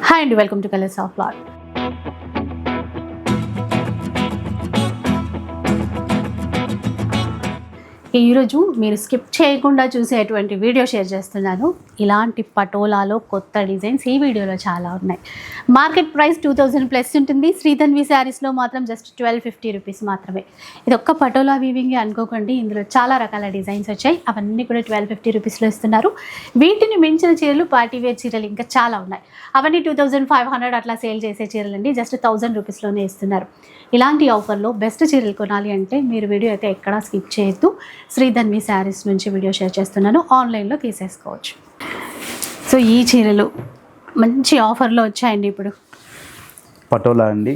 Hi and welcome to Colors of Lord. ఈరోజు మీరు skip చేయకుండా చూసేటువంటి వీడియో షేర్ చేస్తున్నాను. ఇలాంటి పటోలాలో కొత్త డిజైన్స్ ఈ వీడియోలో చాలా ఉన్నాయి. మార్కెట్ ప్రైస్ 2000 ప్లస్ ఉంటుంది. శ్రీధన్వి శారీస్లో మాత్రం జస్ట్ 1250 రూపీస్ మాత్రమే. ఇది ఒక్క పటోలా వీవింగ్ అనుకోకండి, ఇందులో చాలా రకాల డిజైన్స్ వచ్చాయి. అవన్నీ కూడా 1250 రూపీస్లో ఇస్తున్నారు. వీటిని మించిన చీరలు, పార్టీవేర్ చీరలు ఇంకా చాలా ఉన్నాయి. అవన్నీ 2500 అట్లా సేల్ చేసే చీరలు అండి, జస్ట్ 1000 రూపీస్లోనే ఇస్తున్నారు. ఇలాంటి ఆఫర్లో బెస్ట్ చీరలు కొనాలి అంటే మీరు వీడియో అయితే ఎక్కడా స్కిప్ చేయొద్దు. శ్రీధన్వి శారీస్ నుంచి వీడియో షేర్ చేస్తున్నాను, ఆన్లైన్లో తీసేసుకోవచ్చు. సో ఈ చీరలు మంచి ఆఫర్లో వచ్చాయండి. ఇప్పుడు పటోలా అండి,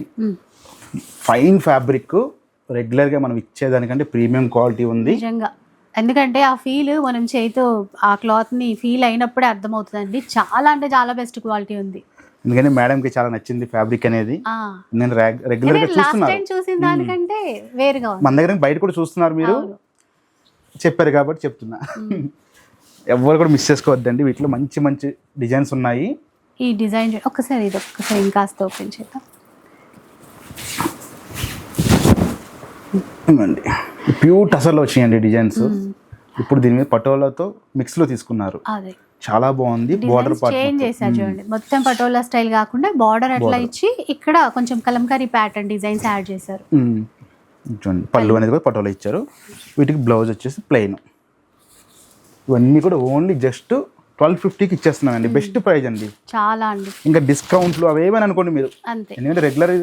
ఫైన్ ఫ్యాబ్రిక్, రెగ్యులర్గా మనం ఇచ్చేదానికంటే ప్రీమియం క్వాలిటీ ఉంది నిజంగా. ఎందుకంటే ఆ ఫీల్ మనం చేతితో ఆ క్లాత్ని ఫీల్ అయినప్పుడే అర్థమవుతుందండి. చాలా అంటే చాలా బెస్ట్ క్వాలిటీ ఉంది. ఎందుకంటే మేడంకి చాలా నచ్చింది ఫ్యాబ్రిక్ అనేది. నేను రెగ్యులర్గా చూసిన దానికంటే వేరుగా మన దగ్గర బయట కూడా చూస్తున్నారు, మీరు చెప్పారు కాబట్టి చెప్తున్నా. ఎవరు కూడా మిస్ చేసుకోవద్దండి, వీటిలో మంచి మంచి డిజైన్స్ ఉన్నాయి. ఈ డిజైన్ ఒక్కసారి ఇది ఒక్కసారి ఇంకాస్త ఓపెన్ చేద్దాం. ప్యూర్ టసర్లో వచ్చినాయండి డిజైన్స్. ఇప్పుడు దీని మీద పటోలాతో మిక్స్లో తీసుకున్నారు, అదే చాలా బాగుంది. బార్డర్ చేంజ్ చేశారు చూడండి, మొత్తం పటోలా స్టైల్ కాకుండా బార్డర్ అట్లా ఇచ్చి ఇక్కడ కొంచెం కలంకారీ ప్యాటర్న్ డిజైన్స్ యాడ్ చేశారు. చూడండి, పళ్ళు అనేది కూడా పటోలా ఇచ్చారు. వీటికి బ్లౌజ్ వచ్చేసి ప్లెయిన్. ఇవన్నీ కూడా ఓన్లీ జస్ట్ 1250కి ఇచ్చేస్తున్నానండి. బెస్ట్ ప్రైస్ అండి, చాలా అండి. ఇంకా డిస్కౌంట్లు అవేమని అనుకోండి మీరు, అంతే. ఎందుకంటే రెగ్యులర్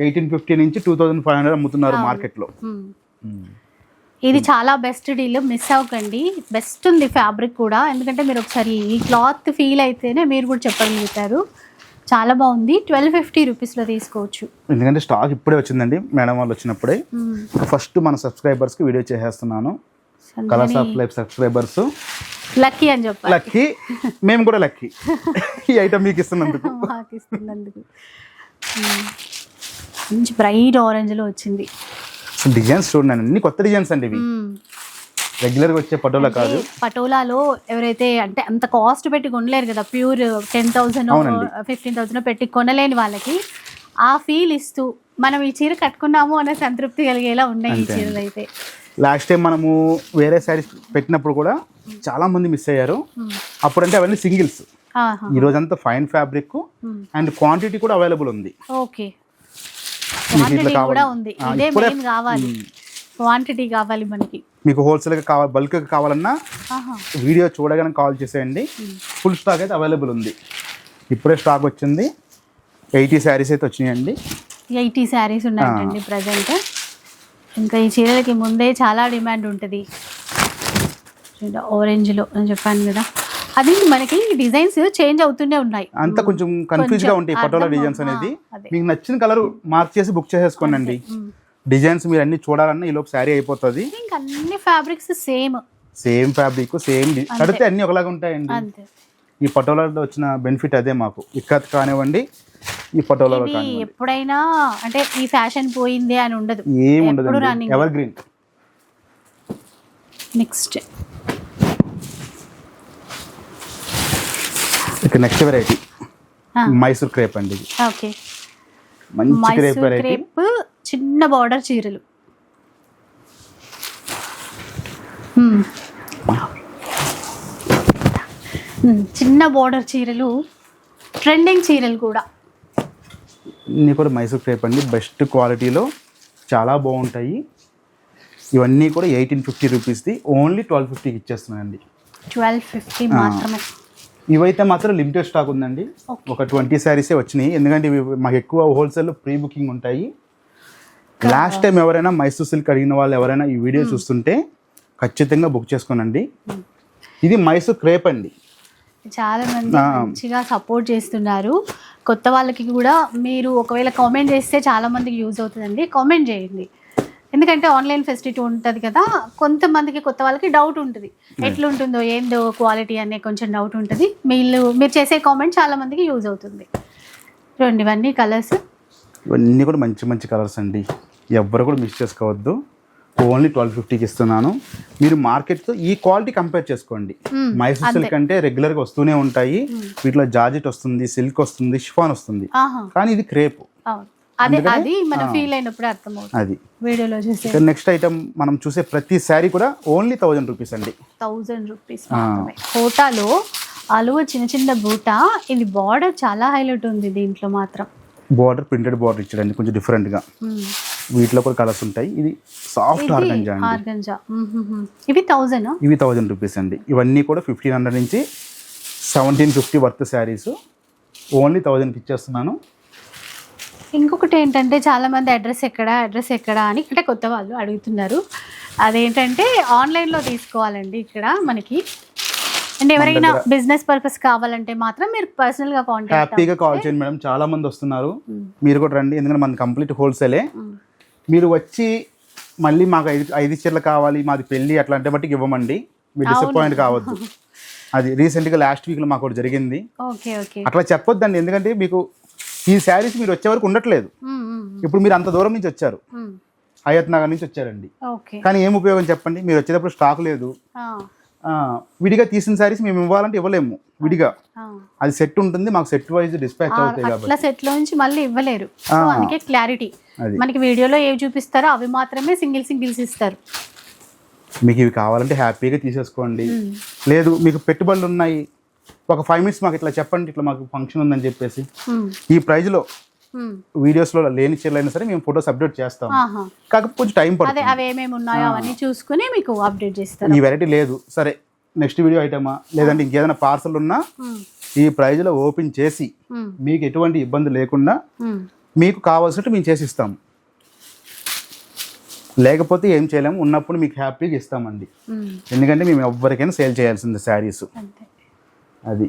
1850 నుంచి 2500 అమ్ముతున్నారు మార్కెట్లో. ఇది చాలా బెస్ట్ డీల్, మిస్ అవ్వకండి. బెస్ట్ ఉంది ఫ్యాబ్రిక్ కూడా, ఎందుకంటే మీరు ఒకసారి ఈ క్లాత్ ఫీల్ అయితేనే మీరు కూడా చెప్పగలుగుతారు. చాలా బాగుంది. 1250 రూపీస్లో తీసుకోవచ్చు. ఎందుకంటే స్టాక్ ఇప్పుడే వచ్చిందండి, మేడం వాళ్ళు వచ్చినప్పుడే. ఫస్ట్ మన సబ్స్క్రైబర్స్కి వీడియో చేసేస్తున్నాను. Colours of life subscribers lucky అని చెప్పాలి. లక్కీ, మేము కూడా లక్కీ ఈ ఐటమ్ మీకు ఇస్తున్నందుకు. మంచి బ్రైట్ ఆరెంజ్లో వచ్చింది. డిజైన్స్ చూడండి, అన్ని కొత్త డిజైన్స్ అండి ఇవి. రెగ్యులర్గా వచ్చే పటోలా కాదు. పటోలాలో ఎవరైతే అంటే అంత కాస్ట్ పెట్టి కొనలేరు కదా, ప్యూర్ 10,000 15,000 పెట్టి కొనలేని వాళ్ళకి ఆ ఫీల్ ఇస్తూ మనం ఈ చీర కట్టుకున్నాము అనే సంతృప్తి కలిగేలా ఉన్నాయి ఈ చీరలు అయితే. లాస్ట్ టైం మనము వేరే శారీస్ పెట్టినప్పుడు కూడా చాలా మంది మిస్ అయ్యారు. అప్పుడంటే అవన్నీ సింగిల్స్. ఈ రోజంతా ఫైన్ ఫ్యాబ్రిక్ అండ్ క్వాంటిటీ కూడా అవైలబుల్ ఉంది. ఓకే, క్వాంటిటీ కూడా ఉంది. ఇదే మెయిన్ కావాలి, క్వాంటిటీ కావాలి మనకి. మీకు హోల్సేల్గా కావాలి, బల్క్గా కావాలన్నా వీడియో చూడగానే కాల్ చేసేయండి. ఫుల్ స్టాక్ అయితే అవైలబుల్ ఉంది. ఇప్పుడే స్టాక్ వచ్చింది. 80 శారీస్ అయితే వచ్చినాయండి. 80 శారీస్ ఉన్నాయండి ప్రజెంట్. ఇంకా ఈ చీరలకి ముందే చాలా డిమాండ్ ఉంటుంది. ఆరెంజ్లో అని చెప్పాను కదా, అది మనకి డిజైన్స్ చేంజ్ అవుతూనే ఉన్నాయి. అంతా కొంచెం కన్ఫ్యూజ్గా ఉంటాయి పటోలా డిజైన్స్ అనేది. మీకు నచ్చిన కలర్ మార్క్ చేసి బుక్ చేసేసుకోండి. డిజైన్స్ మీరు అన్ని చూడాలన్నా ఈ లోపు శారీ అయిపోతుంది. అన్ని ఫ్యాబ్రిక్స్ సేమ్ ఫ్యాబ్రిక్, సేమ్ కడితే అన్ని ఒకలాగా ఉంటాయండి. ఈ పటోలాలో వచ్చిన బెనిఫిట్ అదే మాకు. ఇక్కత్ కానివ్వండి, ఈ పటోలాలో కానివ్వండి, ఎప్పుడైనా అంటే ఈ ఫ్యాషన్ పోయింది అని ఉండదు, ఏముండదు. Ever green. Next next variety Mysore crepe అండి. ఓకే, మంచి క్రేప్ వెరైటీ. చిన్న బార్డర్ చీరలు, చిన్న బార్డర్ చీరలు, ట్రెండింగ్ చీరలు కూడా. ఇన్ని కూడా మైసూర్ క్రేప్ అండి, బెస్ట్ క్వాలిటీలో చాలా బాగుంటాయి. ఇవన్నీ కూడా 1850 రూపీస్ది, ఓన్లీ 1250కి ఇచ్చేస్తున్నాయండి. 1250 మాత్రమే. ఇవైతే మాత్రం లిమిటెడ్ స్టాక్ ఉందండి. ఒక 20 శారీసే వచ్చినాయి, ఎందుకంటే ఇవి మాకు ఎక్కువ హోల్సేల్లో ప్రీ బుకింగ్ ఉంటాయి. లాస్ట్ టైం ఎవరైనా మైసూర్ సిల్క్ అడిగిన వాళ్ళు ఎవరైనా ఈ వీడియో చూస్తుంటే ఖచ్చితంగా బుక్ చేసుకోనండి. ఇది మైసూర్ క్రేప్ అండి. చాలా మంది మంచిగా సపోర్ట్ చేస్తున్నారు. కొత్త వాళ్ళకి కూడా మీరు ఒకవేళ కామెంట్ చేస్తే చాలా మందికి యూజ్ అవుతుందండి. కామెంట్ చేయండి, ఎందుకంటే ఆన్లైన్ ఫెసిలిటీ ఉంటుంది కదా, కొంతమందికి కొత్త వాళ్ళకి డౌట్ ఉంటుంది, ఎట్లుంటుందో ఏందో క్వాలిటీ అనే కొంచెం డౌట్ ఉంటుంది. మీరు చేసే కామెంట్ చాలా మందికి యూజ్ అవుతుంది. చూడండి, ఇవన్నీ కలర్స్, ఇవన్నీ కూడా మంచి మంచి కలర్స్ అండి. ఎవ్వరు కూడా మిస్ చేసుకోవద్దు. ఓన్లీ 1250కి ఇస్తున్నాను. మీరు మార్కెట్తో ఈ క్వాలిటీ కంపేర్ చేసుకోండి. మైసూర్ సిల్క్ అంటే రెగ్యులర్గా వస్తూనే ఉంటాయి. వీటిలో జార్జెట్ వస్తుంది, సిల్క్ వస్తుంది, షిఫాన్ వస్తుంది, కానీ ఇది క్రేప్. అది మన ఫీల్ అయినప్పుడు అర్థమవుతుంది. అది వీడియోలో చూసే నెక్స్ట్ ఐటమ్ మనం చూసే ప్రతి శారీ కూడా ఓన్లీ 1000 రూపీస్ అండి. 1000 రూపీస్ మాత్రమే. కోటాలో అలువ చిన్న చిన్న బూట. ఇది బార్డర్ చాలా హైలైట్ ఉంది దీంట్లో మాత్రం. బార్డర్ ప్రింటెడ్ బార్డర్ ఇచ్చాడండి, కొంచెం డిఫరెంట్ గా. వీటిలో కూడా కలర్స్ ఉంటాయి. ఇది సాఫ్ట్ ఆర్గంజా అండి. ఇవి 1000. ఇవి 1000 రూపీస్ అండి. ఇవన్నీ కూడా 1500 నుంచి 1750 వర్త్ శారీస్ ఓన్లీ 1000కి ఇచ్చేస్తున్నాను. ఇంకొకటి ఏంటంటే చాలా మంది అడ్రస్ ఎక్కడ అని అంటే కొత్త వాళ్ళు అడుగుతున్నారు. అదేంటంటే ఆన్లైన్లో తీసుకోవాలండి ఇక్కడ మనకి. అండ్ ఎవరైనా బిజినెస్ పర్పస్ కావాలంటే మాత్రం మీరు పర్సనల్గా హ్యాపీగా కాల్ చేయండి మేడం. చాలా మంది వస్తున్నారు, మీరు కూడా రండి. ఎందుకంటే మన కంప్లీట్ హోల్సేలే. మీరు వచ్చి మళ్ళీ మాకు 5 చీరలు కావాలి, మాది పెళ్ళి అట్లాంటి బట్టి ఇవ్వమండి. మీరు డిసప్పాయింట్ కావద్దు. అది రీసెంట్గా లాస్ట్ వీక్లో మాకు ఒకటి జరిగింది. అట్లా చెప్పొద్దండి, ఎందుకంటే మీకు ఈ శారీస్ మీరు వచ్చే వరకు ఉండట్లేదు. ఇప్పుడు మీరు అంత దూరం నుంచి వచ్చారు, హయత్ నగర్ నుంచి వచ్చారండి, కానీ ఏం ఉపయోగం చెప్పండి? మీరు వచ్చేటప్పుడు స్టాక్ లేదు. విడిగా తీసిన శారీస్ మేము ఇవ్వాలంటే ఇవ్వలేము విడిగా. అది సెట్ ఉంటుంది, మాకు సెట్ వైజ్ డిస్పాచ్ అవుతాయి కాబట్టి సెట్ లో నుంచి మళ్ళీ ఇవ్వలేరు. అందుకే క్లారిటీ మనకి వీడియోలో ఏవి చూపిస్తారో అవి మాత్రమే సింగిల్స్ ఇస్తారు. మీకు ఇవి కావాలంటే హ్యాపీగా తీసేసుకోండి. లేదు మీకు పెట్టుబడులు ఉన్నాయి, ఒక 5 minutes మాకు ఇట్లా చెప్పండి, ఇట్లా మాకు ఫంక్షన్ ఉందని చెప్పేసి ఈ ప్రైజ్లో వీడియోస్లో లేని చీరలైనా సరే మేము ఫోటోస్ అప్డేట్ చేస్తాం. కాకపోతే కొంచెం టైం పడుతుంది. అవి ఏమేమి ఉన్నాయో అవన్నీ చూసుకుని మీకు అప్డేట్ చేస్తాం. ఈ వెరైటీ లేదు సరే నెక్స్ట్ వీడియో ఐటమా, లేదంటే ఇంకేదైనా పార్సల్ ఉన్నా ఈ ప్రైజ్లో ఓపెన్ చేసి మీకు ఎటువంటి ఇబ్బంది లేకుండా మీకు కావాల్సినట్టు మేము చేసి ఇస్తాము. లేకపోతే ఏం చేయలేము, ఉన్నప్పుడు మీకు హ్యాపీగా ఇస్తామండి. ఎందుకంటే మేము ఎవరికైనా సేల్ చేయాల్సింది శారీస్. అది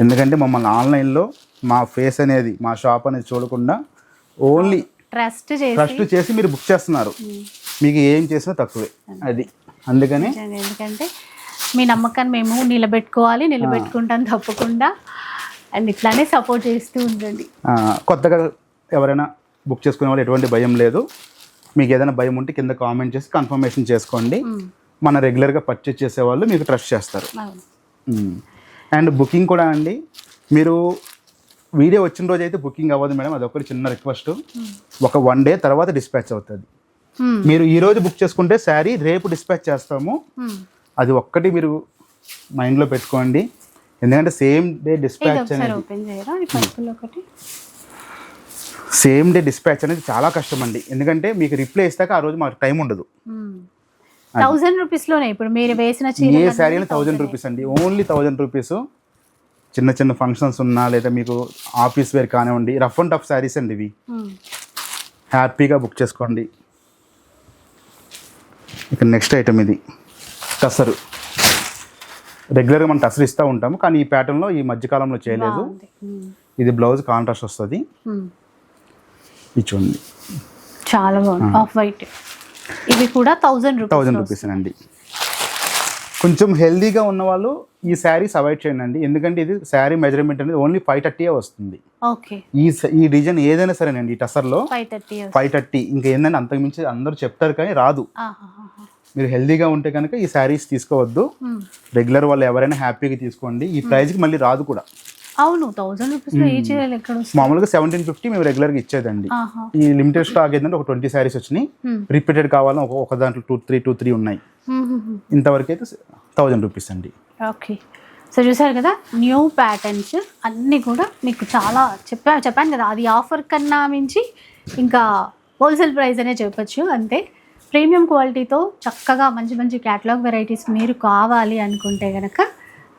ఎందుకంటే మమ్మల్ని ఆన్లైన్లో మా ఫేస్ అనేది, మా షాప్ అనేది చూడకుండా ఓన్లీ ట్రస్ట్ చేసి మీరు బుక్ చేస్తున్నారు. మీకు ఏం చేసినా తక్కువే. అది అందుకని ఎందుకంటే మీ నమ్మకాన్ని మేము నిలబెట్టుకుంటాం తప్పకుండా. అండ్ ఇట్లానే సపోర్ట్ చేస్తూ ఉండండి. కొత్తగా ఎవరైనా బుక్ చేసుకునే వాళ్ళు ఎటువంటి భయం లేదు. మీకు ఏదైనా భయం ఉంటే కింద కామెంట్ చేసి కన్ఫర్మేషన్ చేసుకోండి. మన రెగ్యులర్గా పర్చేస్ చేసేవాళ్ళు మీకు ట్రస్ట్ చేస్తారు. అండ్ బుకింగ్ కూడా అండి, మీరు వీడియో వచ్చిన రోజు అయితే బుకింగ్ అవ్వదు మేడం, అది ఒకటి చిన్న రిక్వెస్ట్. ఒక 1 day తర్వాత డిస్పాచ్ అవుతుంది. మీరు ఈ రోజు బుక్ చేసుకుంటే శారీ రేపు డిస్పాచ్ చేస్తాము. అది ఒక్కటి మీరు మైండ్లో పెట్టుకోండి. ఎందుకంటే సేమ్ డే డిస్పాచ్ అనేది చాలా కష్టం అండి. ఎందుకంటే మీకు రిప్లై ఇస్తాక ఆ రోజు మాకు టైం ఉండదు. 1000 రూపీస్లోనే ఇప్పుడు మీరు వేసిన ఏ శారీ అని 1000 రూపీస్ అండి, ఓన్లీ 1000 రూపీస్. చిన్న చిన్న ఫంక్షన్స్ ఉన్నా లేదా మీకు ఆఫీస్ వేర్ కానివ్వండి, రఫ్ అండ్ టఫ్ శారీస్ అండి ఇవి. హ్యాపీగా బుక్ చేసుకోండి. ఇక నెక్స్ట్ ఐటమ్ ఇది టసరు. రెగ్యులర్గా మనం టసర్ ఇస్తూ ఉంటాము, కానీ ఈ ప్యాటర్న్లో ఈ మధ్యకాలంలో చేయలేదు. ఇది బ్లౌజ్ కాంట్రాస్ట్ వస్తుంది. ఇది చూడండి చాలా బాగుంది, ఆఫ్ వైట్. ఇవి కూడా 1000 రూపీస్ అండి. కొంచెం హెల్దీగా ఉన్న వాళ్ళు ఈ శారీస్ అవాయిడ్ చేయండి అండి. ఎందుకంటే ఇది శారీ మెజర్మెంట్ అనేది ఓన్లీ 530 వస్తుంది. ఈ డిజైన్ ఏదైనా సరేనండి, ఈ టసర్లో 530. ఇంకా ఏంటంటే అంతకుమించి అందరూ చెప్తారు కానీ రాదు. మీరు హెల్దీగా ఉంటే కనుక ఈ శారీస్ తీసుకోవద్దు. రెగ్యులర్ వాళ్ళు ఎవరైనా హ్యాపీగా తీసుకోండి. ఈ ప్రైస్కి మళ్ళీ రాదు కూడా. అవును, 1000 రూపీస్లో ఏ చీరలు ఎక్కడ వస్తాయి? మామూలుగా 1750 మేము రెగ్యులర్గా ఇచ్చేదండి. ఈ లిమిటెడ్ స్టాక్ ఏంటంటే ఒక 20 శారీస్ వచ్చినాయి. రిపీటెడ్ కావాలని ఒక దాంట్లో 2-3 ఉన్నాయి. ఇంతవరకు అయితే 1000 రూపీస్ అండి. ఓకే, సో చూసారు కదా, న్యూ ప్యాటర్న్స్ అన్నీ కూడా మీకు చాలా చెప్పాను కదా. అది ఆఫర్ కన్నా మించి ఇంకా హోల్సేల్ ప్రైస్ అనే చెప్పచ్చు. అంతే ప్రీమియం క్వాలిటీతో చక్కగా మంచి మంచి క్యాటలాగ్ వెరైటీస్ మీరు కావాలి అనుకుంటే కనుక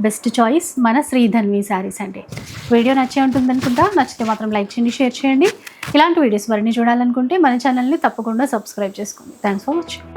బెస్ట్ చాయిస్ మన శ్రీధన్వి శారీస్ అండి. వీడియో నచ్చే ఉంటుంది అనుకుంటా. నచ్చితే మాత్రం లైక్ చేయండి, షేర్ చేయండి. ఇలాంటి వీడియోస్ మరిన్ని చూడాలనుకుంటే మన ఛానల్ని తప్పకుండా సబ్స్క్రైబ్ చేసుకోండి. Thanks for watching.